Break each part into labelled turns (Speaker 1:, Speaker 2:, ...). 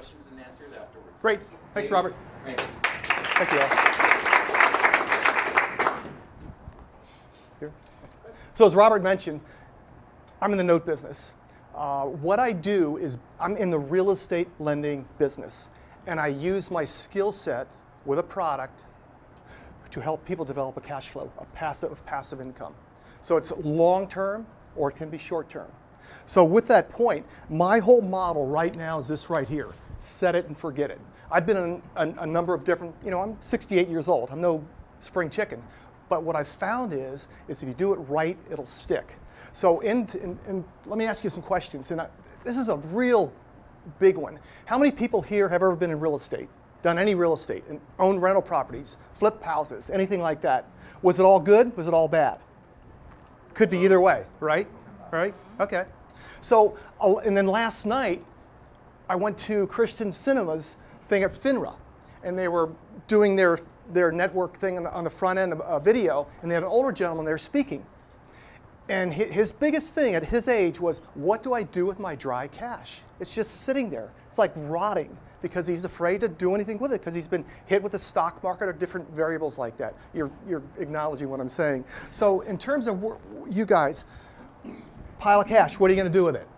Speaker 1: questions and answers afterwards.
Speaker 2: Great. Thanks, Robert.
Speaker 1: Great.
Speaker 2: Thank you all. Here. So as Robert mentioned, I'm in the note business. What I do is I'm in the real estate lending business, and I use my skill set with a product to help people develop a cash flow, a passive income. So it's long-term or it can be short-term. So with that point, my whole model right now is this right here. Set it and forget it. I've been in a number of different, I'm 68 years old. I'm no spring chicken. But what I've found is if you do it right, it'll stick. So let me ask you some questions. And this is a real big one. How many people here have ever been in real estate? Done any real estate, and owned rental properties, flipped houses, anything like that? Was it all good? Was it all bad? Could be either way, right? Right? Okay. So, and then last night, I went to Christian Cinema's thing at FINRA, and they were doing their network thing on the front end of a video, and they had an older gentleman there speaking. And his biggest thing at his age was, what do I do with my dry cash? It's just sitting there. It's like rotting because he's afraid to do anything with it because he's been hit with the stock market or different variables like that. You're acknowledging what I'm saying. So in terms of you guys, pile of cash, what are you going to do with it?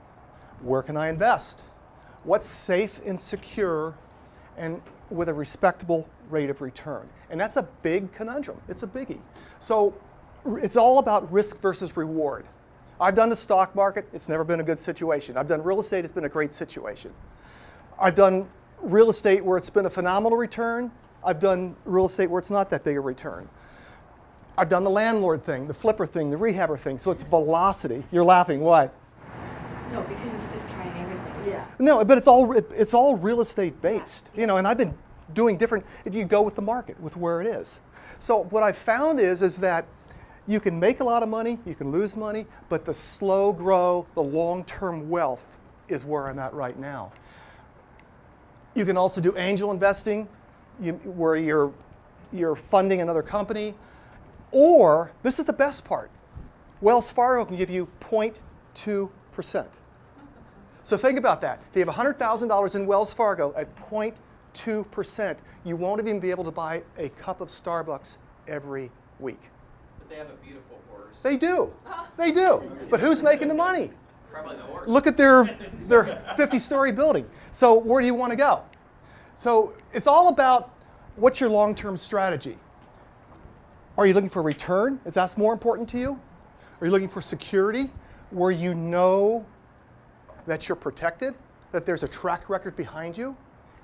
Speaker 2: Where can I invest? What's safe and secure and with a respectable rate of return? And that's a big conundrum. It's a biggie. So it's all about risk versus reward. I've done the stock market. It's never been a good situation. I've done real estate. It's been a great situation. I've done real estate where it's been a phenomenal return. I've done real estate where it's not that big a return. I've done the landlord thing, the flipper thing, the rehabber thing. So it's velocity. You're laughing. Why?
Speaker 3: No, because it's just trying everything.
Speaker 4: Yeah.
Speaker 2: No, but it's all real estate based.
Speaker 3: Yeah.
Speaker 2: And I've been doing different. You go with the market, with where it is. So what I found is that you can make a lot of money, you can lose money, but the slow grow, the long-term wealth is where I'm at right now. You can also do angel investing, where you're funding another company, or this is the best part. Wells Fargo can give you 0.2%. So think about that. If you have $100,000 in Wells Fargo at 0.2%, you won't even be able to buy a cup of Starbucks every week.
Speaker 1: But they have a beautiful horse.
Speaker 2: They do. They do. But who's making the money?
Speaker 1: Probably the horse.
Speaker 2: Look at their 50-story building. So where do you want to go? So it's all about what's your long-term strategy. Are you looking for return? Is that more important to you? Are you looking for security where you know that you're protected, that there's a track record behind you?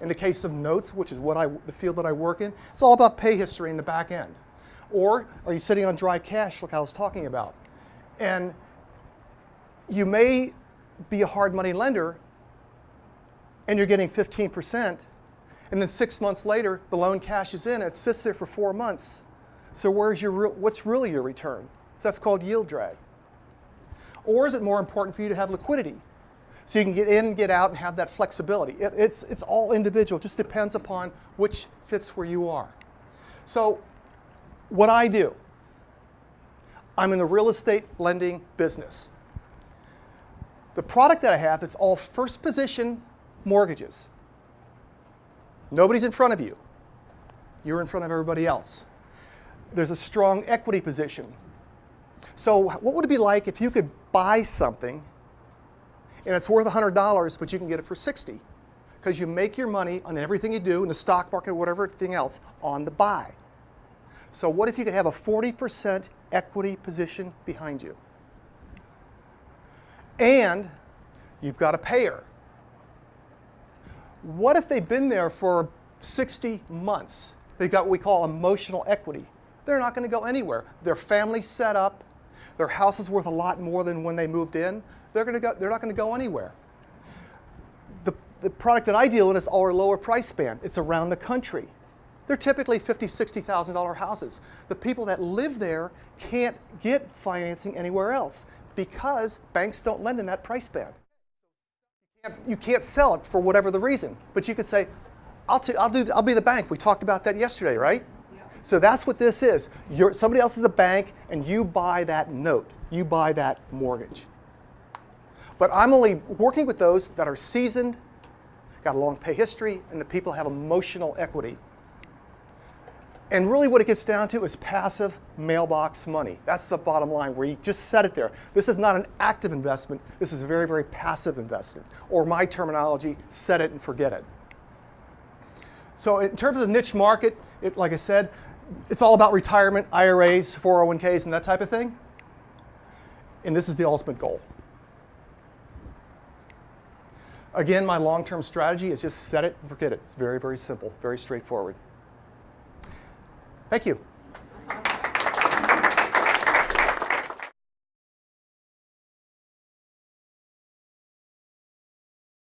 Speaker 2: In the case of notes, which is the field that I work in, it's all about pay history in the back end. Or are you sitting on dry cash like I was talking about? And you may be a hard money lender and you're getting 15%, and then 6 months later, the loan cashes in and it sits there for 4 months. So what's really your return? So that's called yield drag. Or is it more important for you to have liquidity? So you can get in, get out, and have that flexibility. It's all individual. It just depends upon which fits where you are. So what I do, I'm in the real estate lending business. The product that I have, it's all first position mortgages. Nobody's in front of you. You're in front of everybody else. There's a strong equity position. So what would it be like if you could buy something and it's worth $100, but you can get it for $60? Because you make your money on everything you do in the stock market, whatever thing else, on the buy. So what if you could have a 40% equity position behind you? And you've got a payer. What if they've been there for 60 months? They've got what we call emotional equity. They're not going to go anywhere. Their family's set up. Their house is worth a lot more than when they moved in. They're not going to go anywhere. The product that I deal in is our lower price band. It's around the country. They're typically $50,000, $60,000 houses. The people that live there can't get financing anywhere else because banks don't lend in that price band. You can't sell it for whatever the reason, but you could say, I'll be the bank. We talked about that yesterday, right? Yeah. So that's what this is. Somebody else is a bank, and you buy that note. You buy that mortgage. But I'm only working with those that are seasoned, got a long pay history, and the people have emotional equity. And really what it gets down to is passive mailbox money. That's the bottom line, where you just set it there. This is not an active investment. This is a very, very passive investment. Or my terminology, set it and forget it. So in terms of the niche market, like I said, it's all about retirement, IRAs, 401ks, and that type of thing. And this is the ultimate goal. Again, my long-term strategy is just set it and forget it. It's very, very simple, very straightforward. Thank you.